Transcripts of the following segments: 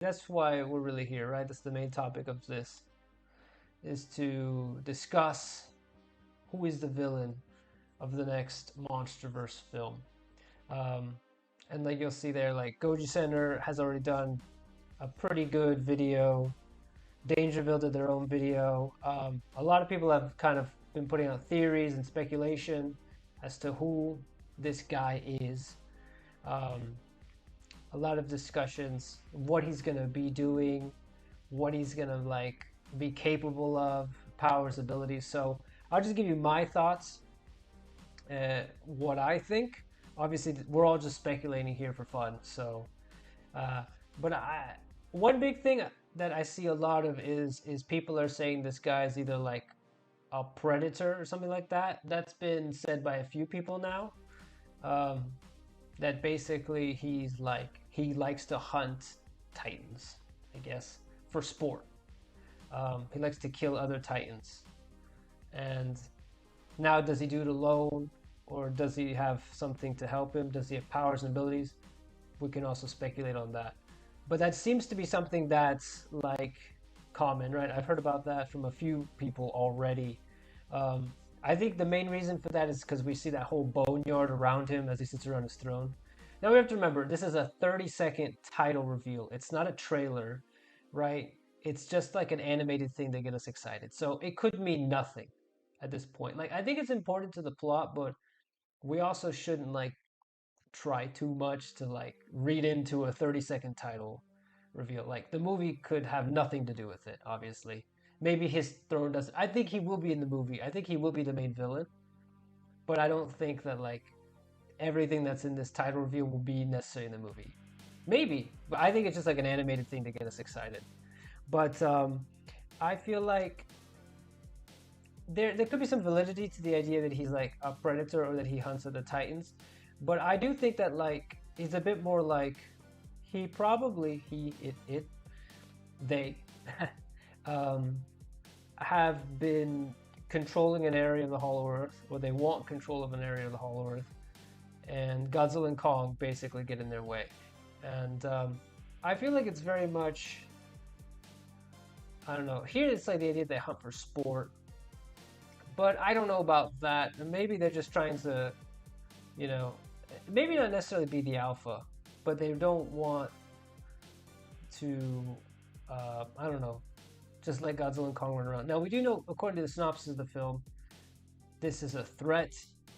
that's why we're really here, right? That's the main topic of this, is to discuss who is the villain of the next MonsterVerse film. Um, and like you'll see there, like Goji Center has already done a pretty good video. Dangerville did their own video. A lot of people have kind of been putting out theories and speculation as to who this guy is. Um, a lot of discussions, what he's gonna be doing, what he's gonna like be capable of, powers, abilities. So I'll just give you my thoughts, what I think. Obviously, we're all just speculating here for fun. So, uh, but one big thing that I see a lot of is people are saying this guy is either like a predator or something like that. That's been said by a few people now. Um, that basically he likes to hunt titans, I guess, for sport. He likes to kill other titans, and now does he do it alone, or does he have something to help him? Does he have powers and abilities? We can also speculate on that. But that seems to be something that's like common, right? I've heard about that from a few people already. Um, I think the main reason for that is because we see that whole boneyard around him as he sits around his throne. Now we have to remember this is a 30-second title reveal. It's not a trailer, right? It's just like an animated thing to get us excited. So it could mean nothing at this point. Like I think it's important to the plot, but we also shouldn't like try too much to like read into a 30-second title reveal. Like the movie could have nothing to do with it, obviously. Maybe his throne doesn't. I think he will be in the movie. I think he will be the main villain, but I don't think that like everything that's in this title reveal will be necessary in the movie. Maybe, but I think it's just like an animated thing to get us excited. But I feel like there could be some validity to the idea that he's like a predator or that he hunts other titans. But I do think that like he's a bit more like he probably they um, have been controlling an area of the Hollow Earth, or they want control of an area of the Hollow Earth, and Godzilla and Kong basically get in their way. And I feel like it's very much, I don't know. Here it's like the idea they hunt for sport, but I don't know about that. And maybe they're just trying to, you know, maybe not necessarily be the alpha, but they don't want to, I don't know, just let Godzilla and Kong run around. Now, we do know, according to the synopsis of the film, this is a threat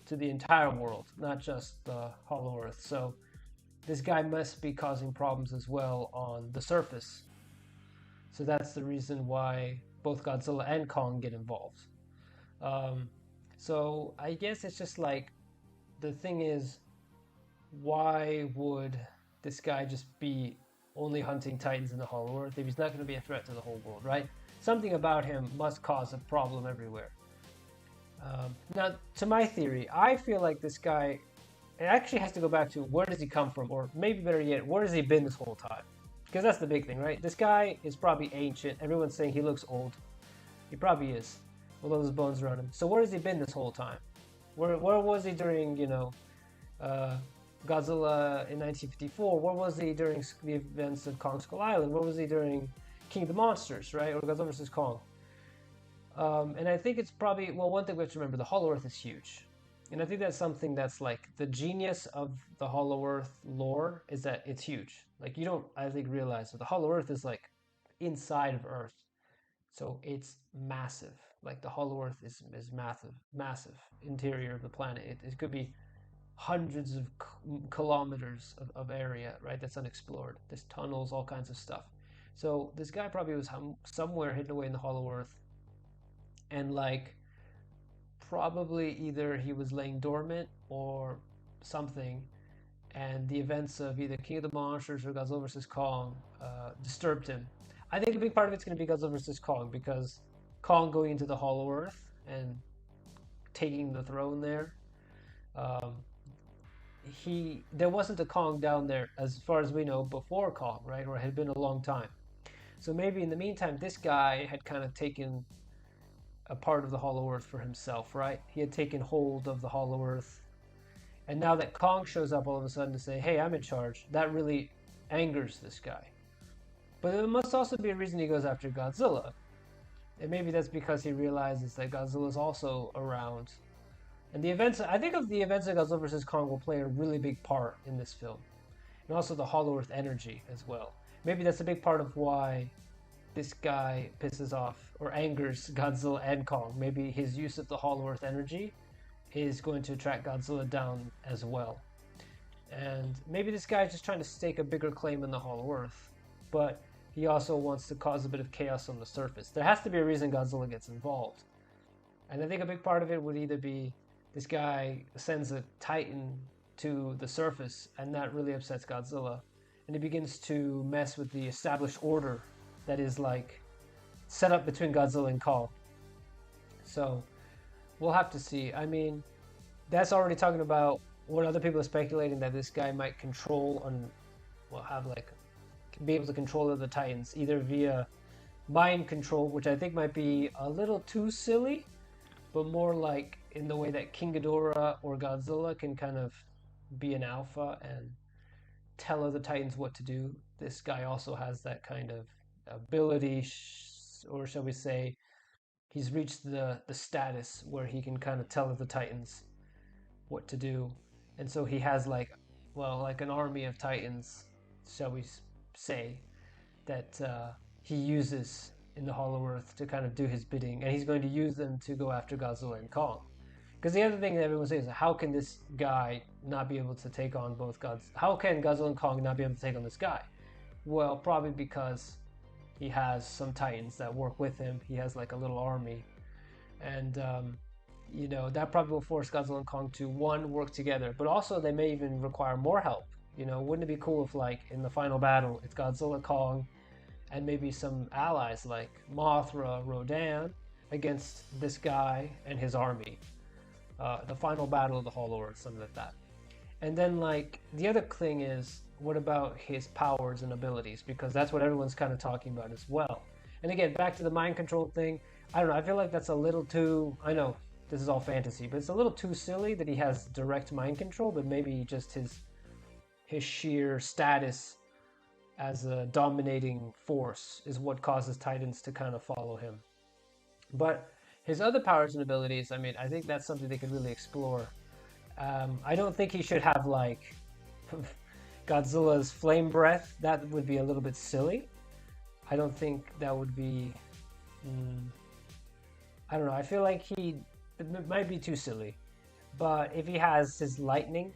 to the entire world, not just the Hollow Earth. So this guy must be causing problems as well on the surface. So that's the reason why both Godzilla and Kong get involved. Um, so I guess it's just like the thing is, why would this guy just be only hunting titans in the Hollow Earth if he's not going to be a threat to the whole world, right? Something about him must cause a problem everywhere. Now, to my theory, I feel like this guy, it actually has to go back to where does he come from, or maybe better yet, where has he been this whole time? Because that's the big thing, right? This guy is probably ancient. Everyone's saying he looks old. He probably is, with all those bones around him. So where has he been this whole time? Where was he during, Godzilla in 1954? Where was he during the events of Kong Skull Island? Where was he during King of the Monsters, right? Or Godzilla vs. Kong? And I think it's probably, well, one thing we have to remember, the Hollow Earth is huge. And I think that's something that's like the genius of the Hollow Earth lore is that it's huge. Like you don't, I think, realize that the Hollow Earth is like inside of Earth. So it's massive. Like the Hollow Earth is massive, massive interior of the planet. It could be hundreds of kilometers of area, right? That's unexplored. There's tunnels, all kinds of stuff. So this guy probably was somewhere hidden away in the Hollow Earth, and like probably either he was laying dormant or something, and the events of either King of the Monsters or Godzilla vs. Kong disturbed him. I think a big part of it's going to be Godzilla vs. Kong, because Kong going into the Hollow Earth and taking the throne there. Um, there wasn't a Kong down there as far as we know before Kong, right? Or it had been a long time. So maybe in the meantime, this guy had kind of taken a part of the Hollow Earth for himself, right? He had taken hold of the Hollow Earth. And now that Kong shows up all of a sudden to say, hey, I'm in charge, that really angers this guy. But there must also be a reason he goes after Godzilla. And maybe that's because he realizes that Godzilla's also around. And the events, I think of the events of Godzilla vs. Kong will play a really big part in this film. And also the Hollow Earth energy as well. Maybe that's a big part of why this guy pisses off or angers Godzilla and Kong. Maybe his use of the Hollow Earth energy is going to attract Godzilla down as well. And maybe this guy is just trying to stake a bigger claim in the Hollow Earth, but he also wants to cause a bit of chaos on the surface. There has to be a reason Godzilla gets involved. And I think a big part of it would either be this guy sends a Titan to the surface, and that really upsets Godzilla. And he begins to mess with the established order that is like set up between Godzilla and Kong. So we'll have to see. I mean, that's already talking about what other people are speculating, that this guy might control and will have like be able to control the Titans either via mind control, which I think might be a little too silly, but more like in the way that King Ghidorah or Godzilla can kind of be an alpha and tell other Titans what to do. This guy also has that kind of ability, or shall we say, he's reached the status where he can kind of tell other Titans what to do. And so he has like, well, like an army of Titans, shall we say, that he uses in the Hollow Earth to kind of do his bidding, and he's going to use them to go after Godzilla and Kong. Because the other thing that everyone says is, how can this guy not be able to take on both gods? How can Godzilla and Kong not be able to take on this guy? Well, probably because he has some Titans that work with him. He has like a little army, and you know, that probably will force Godzilla and Kong to, one, work together, but also they may even require more help. You know, wouldn't it be cool if, like, in the final battle, it's Godzilla, Kong, and maybe some allies like Mothra, Rodan, against this guy and his army. The final battle of the Hollow Earth, something like that. And then, like, the other thing is, what about his powers and abilities? Because that's what everyone's kind of talking about as well. And again, back to the mind control thing, I don't know, I feel like that's a little too, I know this is all fantasy, but it's a little too silly that he has direct mind control, but maybe just his sheer status as a dominating force is what causes Titans to kind of follow him. But his other powers and abilities, I mean, I think that's something they could really explore. I don't think he should have, like, Godzilla's flame breath. That would be a little bit silly. I don't think that would be... I don't know. I feel like it might be too silly. But if he has his lightning,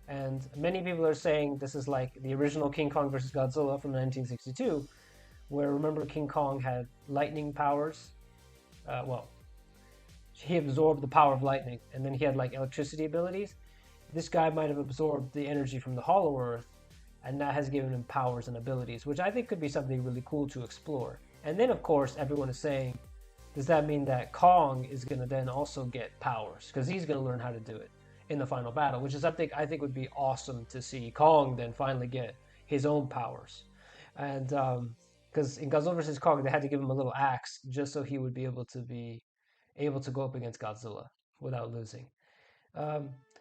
and many people are saying this is like the original King Kong vs. Godzilla from 1962, where, remember, King Kong had lightning powers. Well, he absorbed the power of lightning, and then he had like electricity abilities. This guy might have absorbed the energy from the Hollow Earth, and that has given him powers and abilities, which I think could be something really cool to explore. And then, of course, everyone is saying, does that mean that Kong is going to then also get powers? Because he's going to learn how to do it in the final battle, which is something I think would be awesome to see Kong then finally get his own powers. And because in Godzilla vs. Kong, they had to give him a little axe just so he would be able to go up against Godzilla without losing.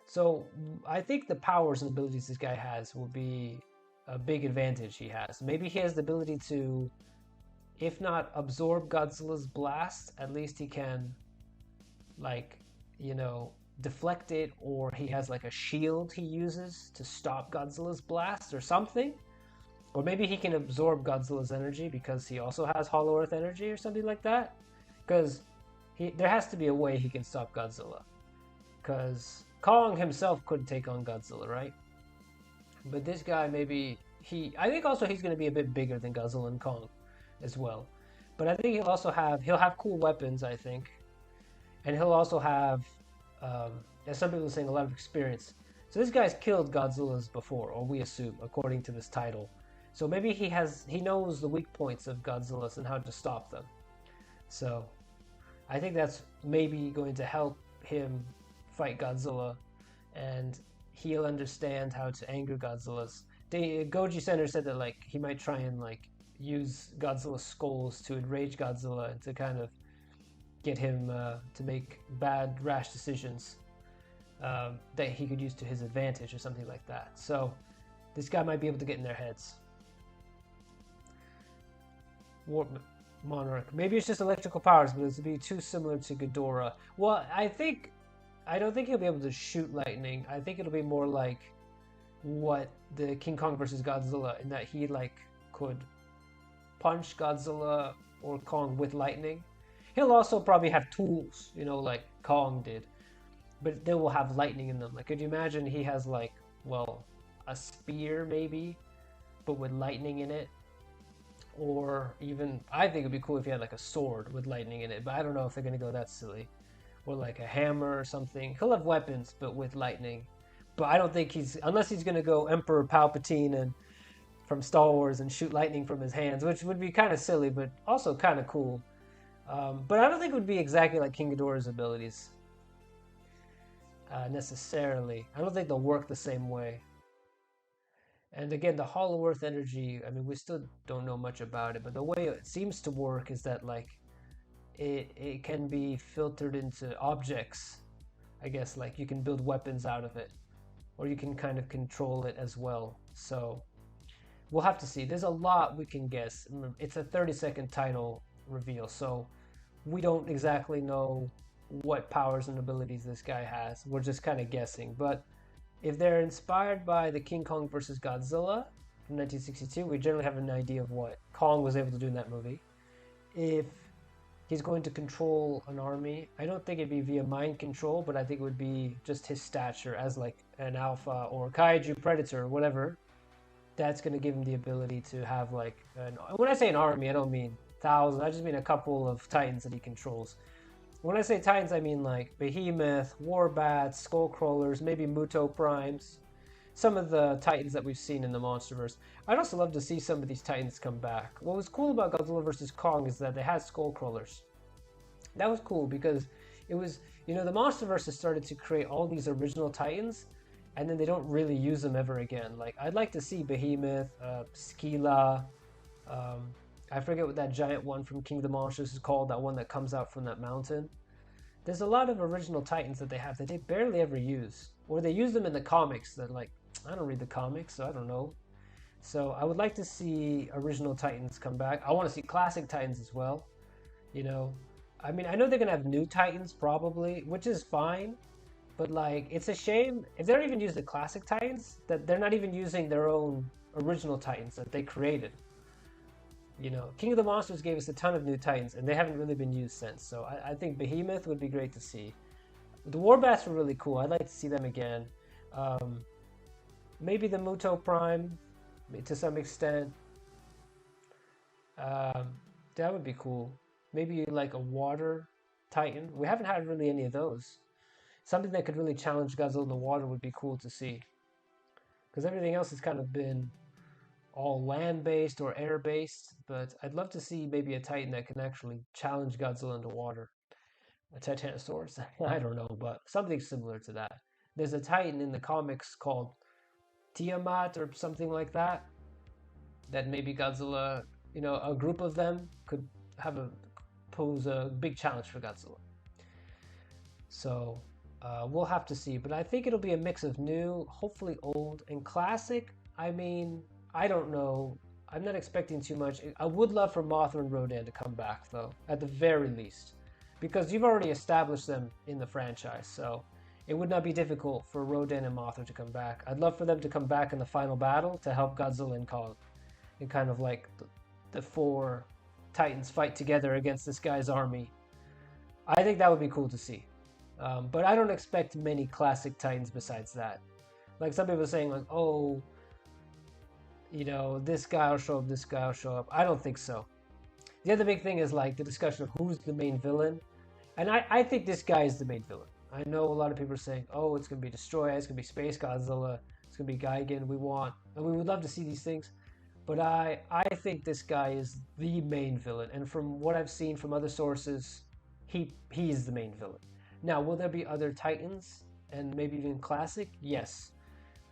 So I think the powers and abilities this guy has will be a big advantage he has. Maybe he has the ability to, if not absorb Godzilla's blast, at least he can, like, you know, deflect it, or he has like a shield he uses to stop Godzilla's blast or something. Or maybe he can absorb Godzilla's energy because he also has Hollow Earth energy or something like that. Because there has to be a way he can stop Godzilla. Because Kong himself couldn't take on Godzilla, right? But this guy, maybe I think also he's going to be a bit bigger than Godzilla and Kong as well. But I think he'll have cool weapons, I think. And he'll also have, as some people are saying, a lot of experience. So this guy's killed Godzillas before, or we assume, according to this title. So maybe he knows the weak points of Godzillas and how to stop them. So I think that's maybe going to help him fight Godzilla, and he'll understand how to anger Godzillas. Goji Center said that, like, he might try and, like, use Godzilla's skulls to enrage Godzilla and to kind of get him to make bad, rash decisions that he could use to his advantage or something like that. So this guy might be able to get in their heads. Warp Monarch. Maybe it's just electrical powers, but it's be too similar to Ghidorah. Well, I don't think he'll be able to shoot lightning. I think it'll be more like what the King Kong versus Godzilla, in that he like could punch Godzilla or Kong with lightning. He'll also probably have tools, you know, like Kong did, but they will have lightning in them. Like, could you imagine he has like, well, a spear maybe, but with lightning in it? Or even, I think it'd be cool if he had like a sword with lightning in it, but I don't know if they're gonna go that silly. Or like a hammer or something. He'll have weapons, but with lightning. But I don't think unless he's gonna go Emperor Palpatine and from Star Wars and shoot lightning from his hands, which would be kind of silly, but also kind of cool. But I don't think it would be exactly like King Ghidorah's abilities necessarily. I don't think they'll work the same way. And again, the Hollow Earth energy, I mean, we still don't know much about it, but the way it seems to work is that like it can be filtered into objects. I guess like you can build weapons out of it, or you can kind of control it as well. So we'll have to see. There's a lot we can guess. It's a 30-second title reveal, so we don't exactly know what powers and abilities this guy has. We're just kind of guessing. But if they're inspired by the King Kong versus Godzilla from 1962, we generally have an idea of what Kong was able to do in that movie. If he's going to control an army, I don't think it'd be via mind control, but I think it would be just his stature as like an alpha or kaiju predator or whatever. That's going to give him the ability to have like, when I say an army, I don't mean thousands, I just mean a couple of titans that he controls. When I say titans, I mean like Behemoth, Warbats, Skullcrawlers, maybe Muto Primes, some of the titans that we've seen in the Monsterverse. I'd also love to see some of these titans come back. What was cool about Godzilla vs. Kong is that they had Skullcrawlers. That was cool because it was, you know, the Monsterverse has started to create all these original titans, and then they don't really use them ever again. Like, I'd like to see Behemoth, Skila, I forget what that giant one from King of the Monsters is called, that one that comes out from that mountain. There's a lot of original titans that they have that they barely ever use. Or they use them in the comics that, like, I don't read the comics, so I don't know. So I would like to see original titans come back. I want to see classic titans as well. You know, I mean, I know they're going to have new titans probably, which is fine. But, like, it's a shame if they don't even use the classic titans, that they're not even using their own original titans that they created. You know, King of the Monsters gave us a ton of new titans, and they haven't really been used since. So I think Behemoth would be great to see. The Warbats were really cool. I'd like to see them again. Maybe the Muto Prime, to some extent. That would be cool. Maybe like a water titan. We haven't had really any of those. Something that could really challenge Godzilla in the water would be cool to see. Because everything else has kind of been all land-based or air-based, but I'd love to see maybe a titan that can actually challenge Godzilla into water. A Titanosaurus? I don't know, but something similar to that. There's a titan in the comics called Tiamat or something like that, that maybe Godzilla, you know, a group of them could pose a big challenge for Godzilla. So we'll have to see, but I think it'll be a mix of new, hopefully old, and classic. I mean, I don't know. I'm not expecting too much. I would love for Mothra and Rodan to come back, though, at the very least. Because you've already established them in the franchise, so it would not be difficult for Rodan and Mothra to come back. I'd love for them to come back in the final battle to help Godzilla and Kong. And kind of like the four titans fight together against this guy's army. I think that would be cool to see. But I don't expect many classic titans besides that. Like some people are saying, like, oh, you know, this guy will show up, this guy will show up. I don't think so. The other big thing is like the discussion of who's the main villain. And I think this guy is the main villain. I know a lot of people are saying, oh, it's going to be Destroyer, it's going to be Space Godzilla, it's going to be Gigan, and we would love to see these things. But I think this guy is the main villain. And from what I've seen from other sources, he is the main villain. Now, will there be other Titans and maybe even classic? Yes.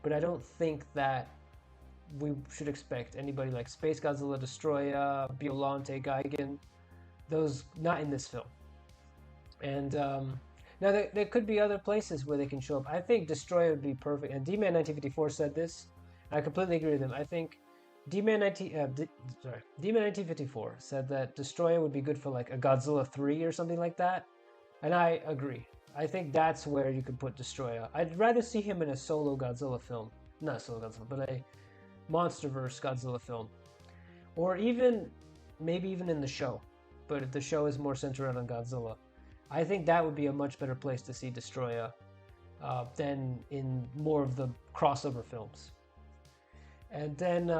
But I don't think that we should expect anybody like Space Godzilla, Destroyer, Biollante, Gigan. Those, not in this film. And now there could be other places where they can show up. I think Destroyer would be perfect. And D-Man 1954 said this. I completely agree with him. I think D-Man 1954 said that Destroyer would be good for like a Godzilla 3 or something like that, and I agree. I think that's where you could put Destroyer. I'd rather see him in a solo Godzilla film, not a solo Godzilla, but a monsterverse Godzilla film, or even maybe even in the show. But if the show is more centered on Godzilla, I think that would be a much better place to see Destroyer than in more of the crossover films. And then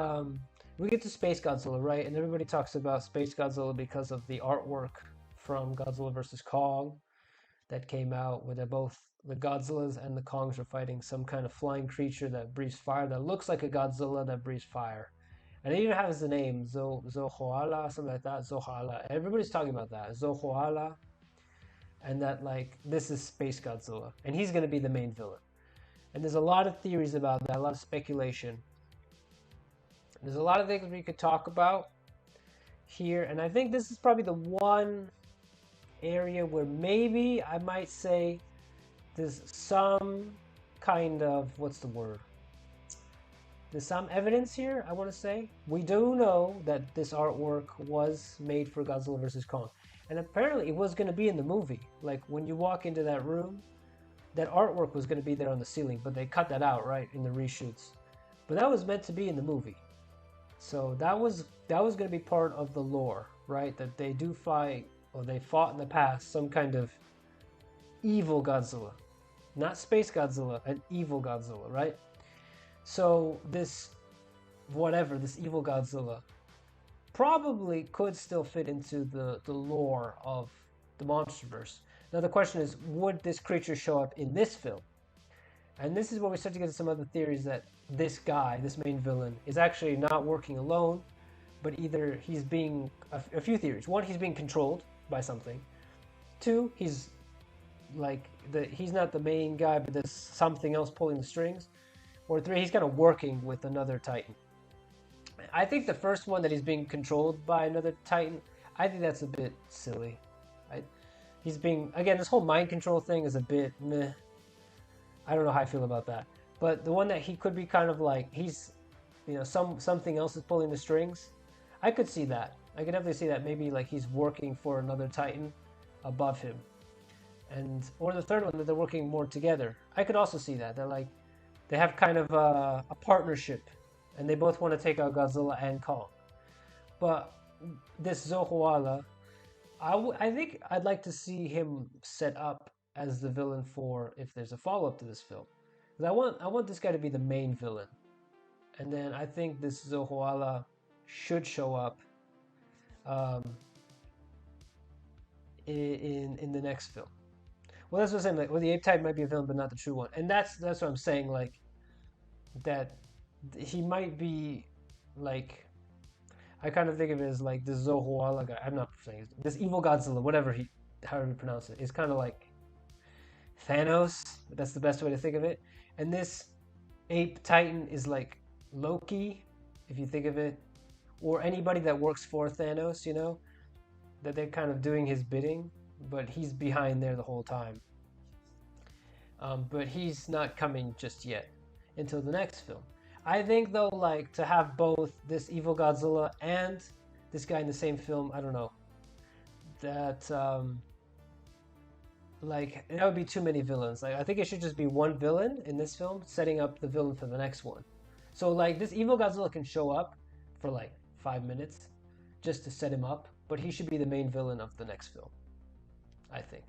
we get to Space Godzilla, right? And everybody talks about Space Godzilla because of the artwork from Godzilla vs. Kong that came out, where they're both the Godzillas and the Kongs are fighting some kind of flying creature that breathes fire, that looks like a Godzilla that breathes fire. And it even has the name Zohoala, something like that. Zohala. Everybody's talking about that. Zohoala. And that, like, this is Space Godzilla. And he's going to be the main villain. And there's a lot of theories about that, a lot of speculation. There's a lot of things we could talk about here, and I think this is probably the one area where maybe I might say there's some kind of, what's the word? There's some evidence here, I want to say. We do know that this artwork was made for Godzilla vs. Kong, and apparently it was going to be in the movie. Like, when you walk into that room, that artwork was going to be there on the ceiling, but they cut that out, right, in the reshoots. But that was meant to be in the movie. So that was going to be part of the lore, right? That they do fight, or they fought in the past, some kind of evil Godzilla. Not Space Godzilla, an evil Godzilla, right? So this evil Godzilla probably could still fit into the lore of the MonsterVerse. Now the question is, would this creature show up in this film? And this is where we start to get to some other theories that this guy, this main villain, is actually not working alone, but either he's being, a few theories. One, he's being controlled by something. Two, he's like, he's not the main guy, but there's something else pulling the strings. Or three, he's kind of working with another Titan. I think the first one, that he's being controlled by another Titan, I think that's a bit silly. He's being, again, this whole mind control thing is a bit meh. I don't know how I feel about that. But the one that he could be kind of like, he's, you know, something else is pulling the strings, I could see that. I could definitely see that. Maybe like he's working for another Titan above him. And, or the third one, that they're working more together. I could also see that. They're like, they have kind of a partnership, and they both want to take out Godzilla and Kong. But this Zohoala, I think I'd like to see him set up as the villain for, if there's a follow-up to this film. Because I want this guy to be the main villain. And then I think this Zohoala should show up in the next film. Well, that's what I'm saying. Like, well, the ape type might be a villain, but not the true one. And that's what I'm saying. Like, that he might be like, I kind of think of it as like this Zohoala guy. I'm not saying this evil Godzilla, however you pronounce it, is kind of like Thanos. That's the best way to think of it. And this ape Titan is like Loki, if you think of it, or anybody that works for Thanos. You know, that they're kind of doing his bidding, but he's behind there the whole time. But he's not coming just yet until the next film. I think though, like, to have both this evil Godzilla and this guy in the same film, I don't know. That like, that would be too many villains. Like, I think it should just be one villain in this film, setting up the villain for the next one. So like, this evil Godzilla can show up for like 5 minutes just to set him up, but he should be the main villain of the next film, I think.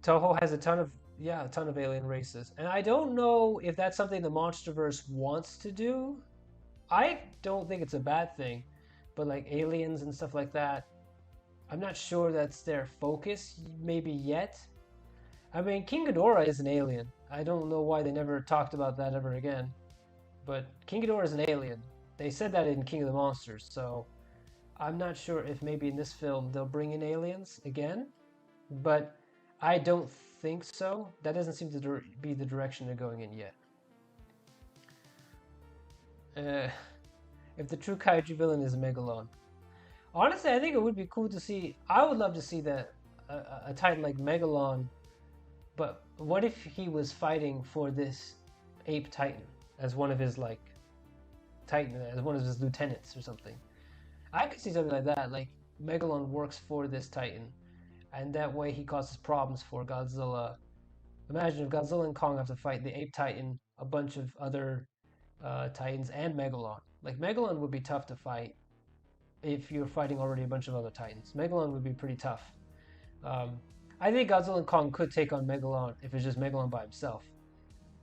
Toho has a ton of alien races, and I don't know if that's something the MonsterVerse wants to do. I don't think it's a bad thing, but like aliens and stuff like that, I'm not sure that's their focus maybe yet. I mean, King Ghidorah is an alien. I don't know why they never talked about that ever again, but King Ghidorah is an alien. They said that in King of the Monsters, so I'm not sure if maybe in this film they'll bring in aliens again, but I don't think so. That doesn't seem to be the direction they're going in yet. If the true kaiju villain is a Megalon. Honestly, I think it would be cool to see. I would love to see that a Titan like Megalon, but what if he was fighting for this ape Titan as one of his like Titan as one of his lieutenants or something. I could see something like that, like Megalon works for this Titan, and that way he causes problems for Godzilla. Imagine if Godzilla and Kong have to fight the Ape Titan, a bunch of other Titans, and Megalon. Like Megalon would be tough to fight if you're fighting already a bunch of other Titans. Megalon would be pretty tough. Um, I think Godzilla and Kong could take on Megalon if it's just Megalon by himself.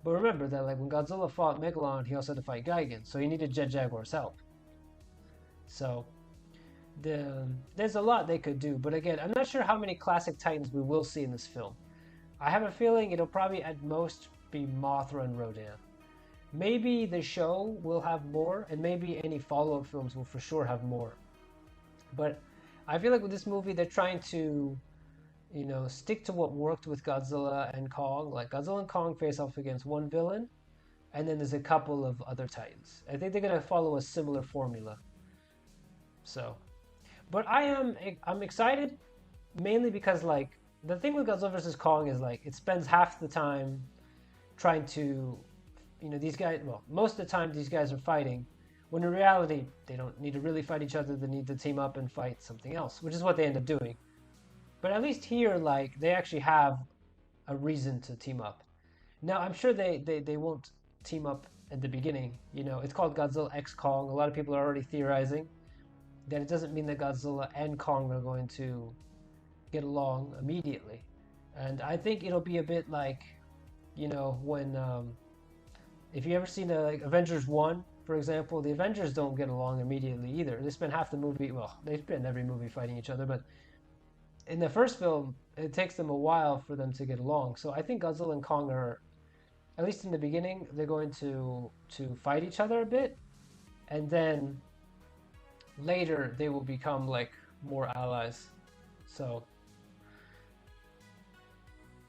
But remember that like when Godzilla fought Megalon, he also had to fight Gigan, so he needed Jet Jaguar's help. So there's a lot they could do. But again, I'm not sure how many classic Titans we will see in this film. I have a feeling it'll probably at most be Mothra and Rodan. Maybe the show will have more, and maybe any follow-up films will for sure have more. But I feel like with this movie, they're trying to, stick to what worked with Godzilla and Kong. Like Godzilla and Kong face off against one villain, and then there's a couple of other Titans. I think they're gonna follow a similar formula. So, but I'm excited mainly because like the thing with Godzilla versus Kong is like it spends half the time trying to, these guys. Well, most of the time these guys are fighting. When in reality, they don't need to really fight each other. They need to team up and fight something else, which is what they end up doing. But at least here, like, they actually have a reason to team up. Now, I'm sure they won't team up at the beginning. It's called Godzilla X Kong. A lot of people are already theorizing that it doesn't mean that Godzilla and Kong are going to get along immediately. And I think it'll be a bit like, when, if you ever seen like Avengers 1, for example, the Avengers don't get along immediately either. They spend half the movie, well, they spend every movie fighting each other, but in the first film, it takes them a while for them to get along. So I think Godzilla and Kong are, at least in the beginning, they're going to fight each other a bit, and then later they will become like more allies. So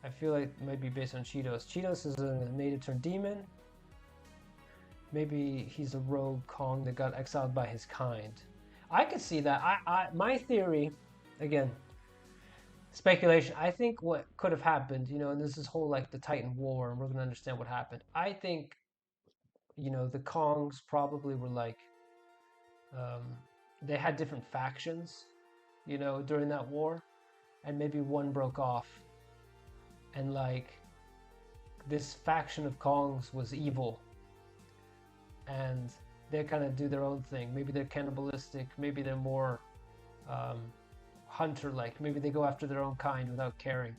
I feel like it might be based on Cheetos. Cheetos is a native turned demon. Maybe he's a rogue Kong that got exiled by his kind. I could see that. My theory, again, speculation. I think what could have happened, and this is whole like the Titan War, and we're gonna understand what happened. I think, the Kongs probably were like, they had different factions, during that war, and maybe one broke off, and like this faction of Kongs was evil. And they kind of do their own thing. Maybe they're cannibalistic. Maybe they're more hunter-like. Maybe they go after their own kind without caring.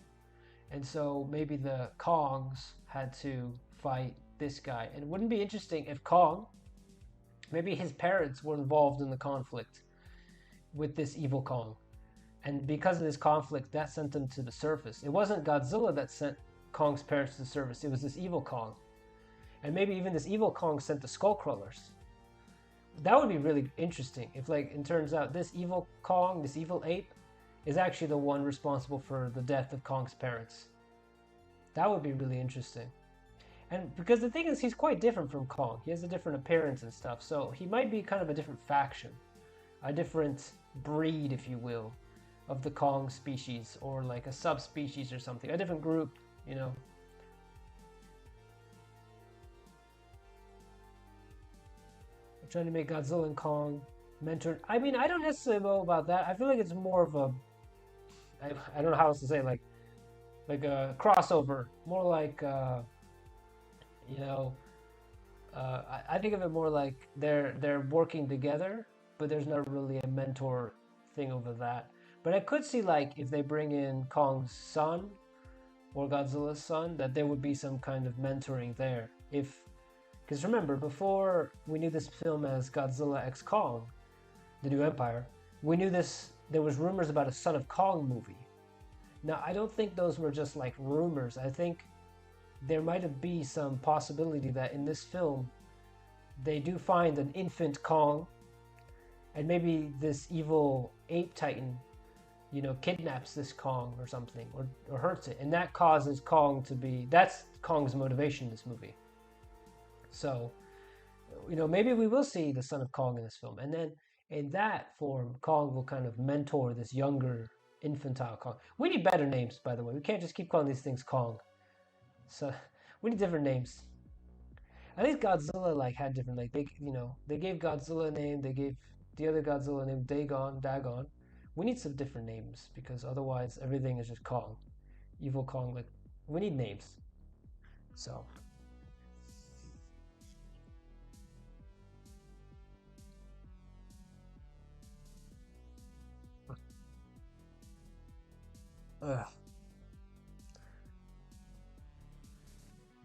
And so maybe the Kongs had to fight this guy. And it wouldn't be interesting if Kong, maybe his parents were involved in the conflict with this evil Kong. And because of this conflict, that sent them to the surface. It wasn't Godzilla that sent Kong's parents to the surface. It was this evil Kong. And maybe even this evil Kong sent the Skullcrawlers. That would be really interesting if, like, it turns out this evil Kong, this evil ape, is actually the one responsible for the death of Kong's parents. That would be really interesting. And because the thing is, he's quite different from Kong. He has a different appearance and stuff. So he might be kind of a different faction, a different breed, if you will, of the Kong species, or like a subspecies or something, a different group, Trying to make Godzilla and Kong mentor. I mean, I don't necessarily know about that. I feel like it's more of a, I don't know how else to say, like a crossover, more like, I think of it more like they're working together, but there's not really a mentor thing over that. But I could see like if they bring in Kong's son or Godzilla's son, that there would be some kind of mentoring there. Because remember, before we knew this film as Godzilla X Kong, The New Empire, we knew there was rumors about a Son of Kong movie. Now, I don't think those were just like rumors. I think there might be some possibility that in this film, they do find an infant Kong, and maybe this evil ape titan, kidnaps this Kong or something, or hurts it. And that causes Kong to be, that's Kong's motivation in this movie. So, maybe we will see the Son of Kong in this film. And then in that form, Kong will kind of mentor this younger, infantile Kong. We need better names, by the way. We can't just keep calling these things Kong. So, we need different names. At least Godzilla like had different like they gave Godzilla a name, they gave the other Godzilla a name Dagon. We need some different names because otherwise everything is just Kong, evil Kong. Like we need names. So ugh.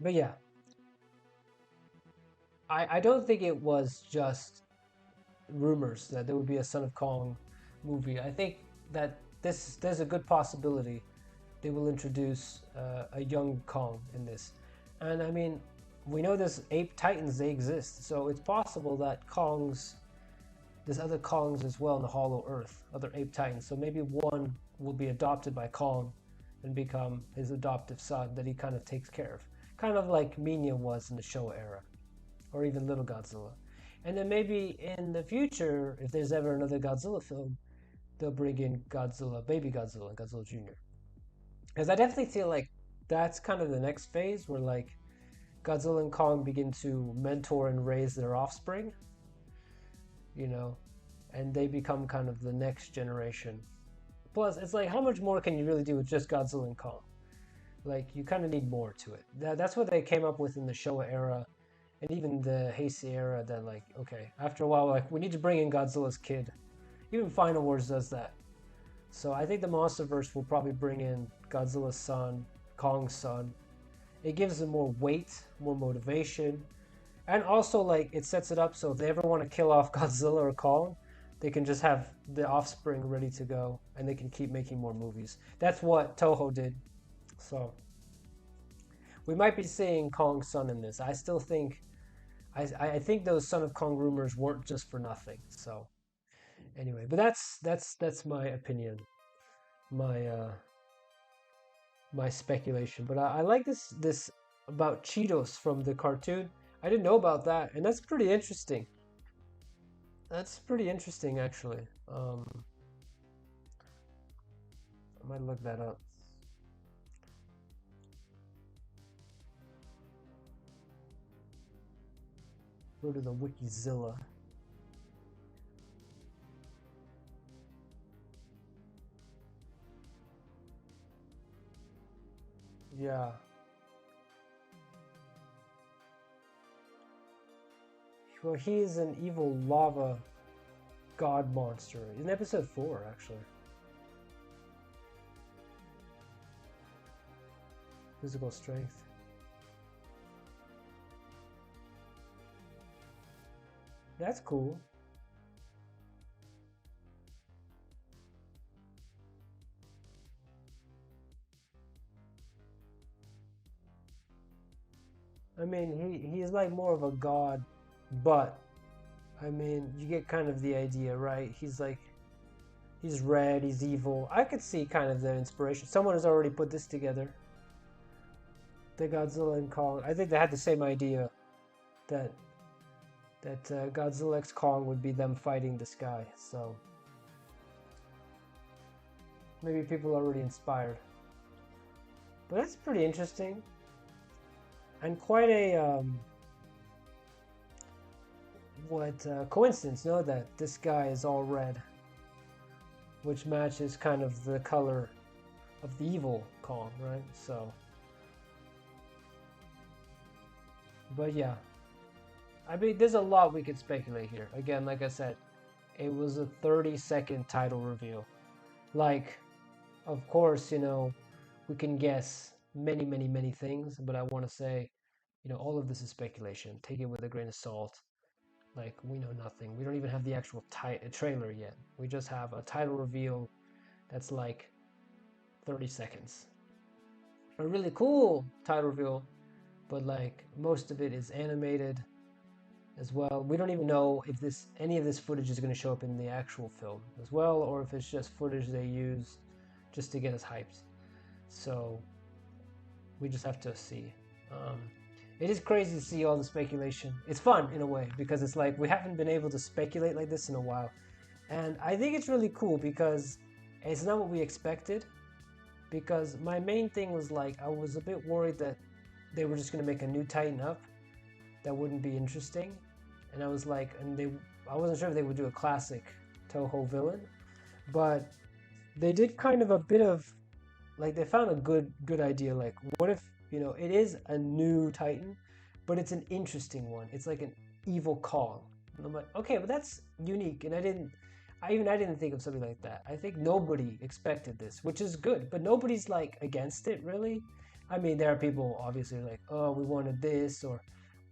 But yeah, I don't think it was just rumors that there would be a Son of Kong movie. I think that there's a good possibility they will introduce a young Kong in this. And I mean, we know there's ape titans, they exist, so it's possible that there's other Kongs as well in the Hollow Earth, other ape titans. So maybe one will be adopted by Kong and become his adoptive son that he kind of takes care of. Kind of like Minya was in the Showa era, or even Little Godzilla. And then maybe in the future, if there's ever another Godzilla film, they'll bring in Godzilla, baby Godzilla, Godzilla Jr. Because I definitely feel like that's kind of the next phase where like Godzilla and Kong begin to mentor and raise their offspring, you know, and they become kind of the next generation. Plus, it's like how much more can you really do with just Godzilla and Kong? Like you kind of need more to it. That's what they came up with in the Showa era, and even the Heisei era. That like okay, after a while, like we need to bring in Godzilla's kid. Even Final Wars does that. So I think the MonsterVerse will probably bring in Godzilla's son, Kong's son. It gives them more weight, more motivation, and also like it sets it up so if they ever want to kill off Godzilla or Kong, they can just have the offspring ready to go, and they can keep making more movies. That's what Toho did. So we might be seeing Kong's son in this. I still think, I think those Son of Kong rumors weren't just for nothing. So anyway, but that's my opinion, my my speculation. But I like this about Cheetos from the cartoon. I didn't know about that, and that's pretty interesting. That's pretty interesting, actually. I might look that up. Go to the Wikizilla. Yeah. Well, he is an evil lava god monster in episode 4, actually. Physical strength. That's cool. I mean, he's like more of a god, but I mean, you get kind of the idea, right? He's red, he's evil. I could see kind of the inspiration. Someone has already put this together. The Godzilla and Kong. I think they had the same idea that Godzilla x Kong would be them fighting this guy. So maybe people are already inspired. But that's pretty interesting, and quite a coincidence, no? That this guy is all red, which matches kind of the color of the evil Kong, right? So, but yeah, I mean, there's a lot we could speculate here. Again, like I said, it was a 30-second title reveal. Like, of course, we can guess many, many, many things, but I want to say, all of this is speculation. Take it with a grain of salt. Like, we know nothing. We don't even have the actual trailer yet. We just have a title reveal that's like 30 seconds. A really cool title reveal, but like most of it is animated as well. We don't even know if any of this footage is going to show up in the actual film as well, or if it's just footage they use just to get us hyped. So we just have to see. It is crazy to see all the speculation. It's fun in a way because it's like we haven't been able to speculate like this in a while. And I think it's really cool because it's not what we expected. Because my main thing was like, I was a bit worried that they were just going to make a new Titan Up. that wouldn't be interesting. And I was like, I wasn't sure if they would do a classic Toho villain, but they did kind of a bit of, like, they found a good idea. Like, what if, it is a new Titan, but it's an interesting one. It's like an evil Kong. And I'm like, okay, but that's unique. And I didn't think of something like that. I think nobody expected this, which is good, but nobody's like against it really. I mean, there are people obviously like, oh, we wanted this, or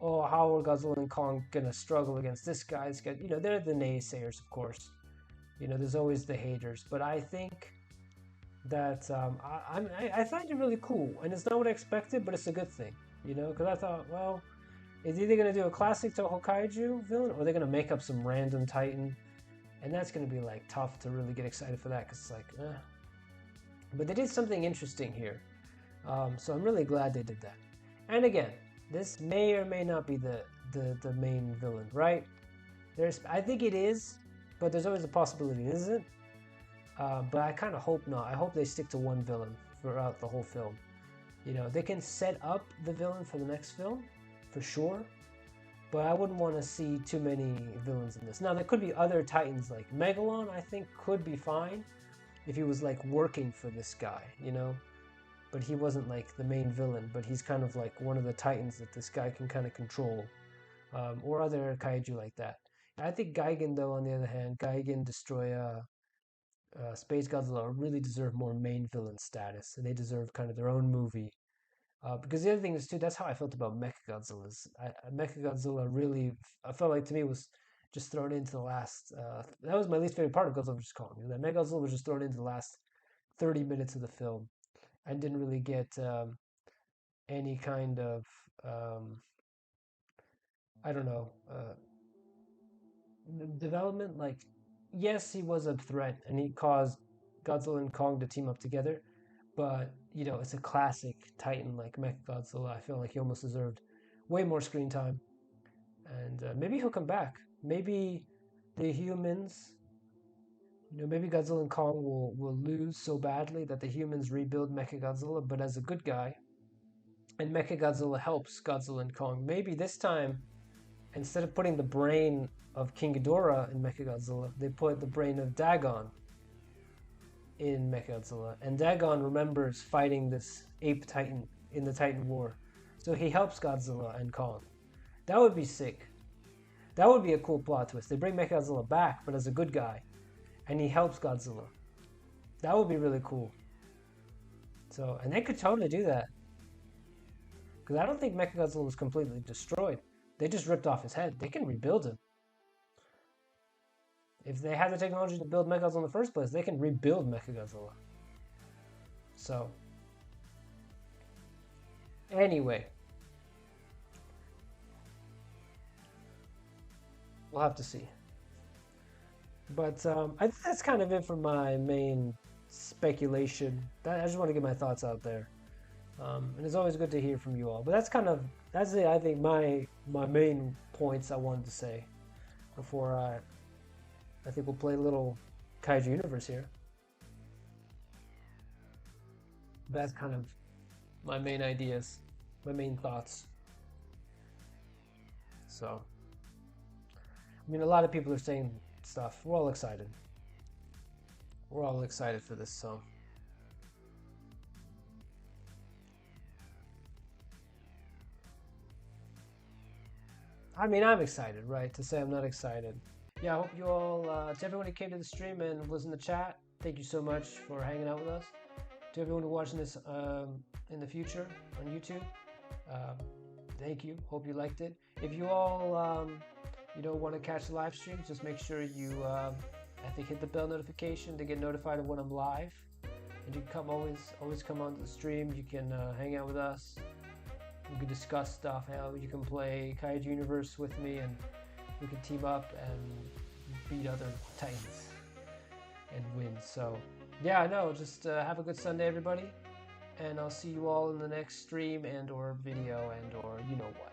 oh, how are Godzilla and Kong gonna struggle against this guy? This guy, they're the naysayers, of course. There's always the haters, but I think that I find it really cool, and it's not what I expected, but it's a good thing, because I thought, well, is either gonna do a classic Toho Kaiju villain, or they're gonna make up some random Titan, and that's gonna be like tough to really get excited for that, because it's like, But they did something interesting here, so I'm really glad they did that. And again, this may or may not be the main villain, right? I think it is, but there's always a possibility it isn't. But I kind of hope not. I hope they stick to one villain throughout the whole film. They can set up the villain for the next film, for sure. But I wouldn't want to see too many villains in this. Now, there could be other Titans, like Megalon, I think could be fine if he was like working for this guy, But he wasn't like the main villain, but he's kind of like one of the Titans that this guy can kind of control. Or other Kaiju like that. I think Gigan, though, on the other hand, Gigan, Destroyer, Space Godzilla really deserve more main villain status, and they deserve kind of their own movie. Because the other thing is, too, that's how I felt about Mechagodzilla's. Mechagodzilla really, I felt like to me was just thrown into the last. That was my least favorite part of Godzilla vs. Kong. That Mechagodzilla was just thrown into the last 30 minutes of the film, and didn't really get any kind of, I don't know, development. Like, yes, he was a threat, and he caused Godzilla and Kong to team up together. But, it's a classic Titan like Mechagodzilla. I feel like he almost deserved way more screen time. And maybe he'll come back. Maybe the humans, maybe Godzilla and Kong will lose so badly that the humans rebuild Mechagodzilla, but as a good guy. And Mechagodzilla helps Godzilla and Kong. Maybe this time, instead of putting the brain of King Ghidorah in Mechagodzilla, they put the brain of Dagon in Mechagodzilla, and Dagon remembers fighting this ape Titan in the Titan War, so he helps Godzilla and Kong. That would be sick. That would be a cool plot twist. They bring Mechagodzilla back, but as a good guy, and he helps Godzilla. That would be really cool. So, and they could totally do that, because I don't think Mechagodzilla was completely destroyed. They just ripped off his head. They can rebuild him. If they had the technology to build Mechagodzilla in the first place, they can rebuild Mechagodzilla. So, anyway, we'll have to see. But I think that's kind of it for my main speculation. I just want to get my thoughts out there. And it's always good to hear from you all. But that's it. I think my main points I wanted to say before I think we'll play a little Kaiju Universe here. That's kind of my main ideas, my main thoughts. So, I mean, a lot of people are saying stuff. We're all excited. We're all excited for this, so. I mean, I'm excited, right? To say I'm not excited. Yeah, I hope you all, to everyone who came to the stream and was in the chat, thank you so much for hanging out with us. To everyone who's watching this in the future on YouTube, thank you. Hope you liked it. If you all, want to catch the live streams, just make sure you, I think, hit the bell notification to get notified of when I'm live. And you can always come onto the stream. You can hang out with us. We can discuss stuff. How you can play Kaiju Universe with me, and we can team up and beat other Titans and win. So, yeah, no, just have a good Sunday, everybody. And I'll see you all in the next stream and or video and or you know what.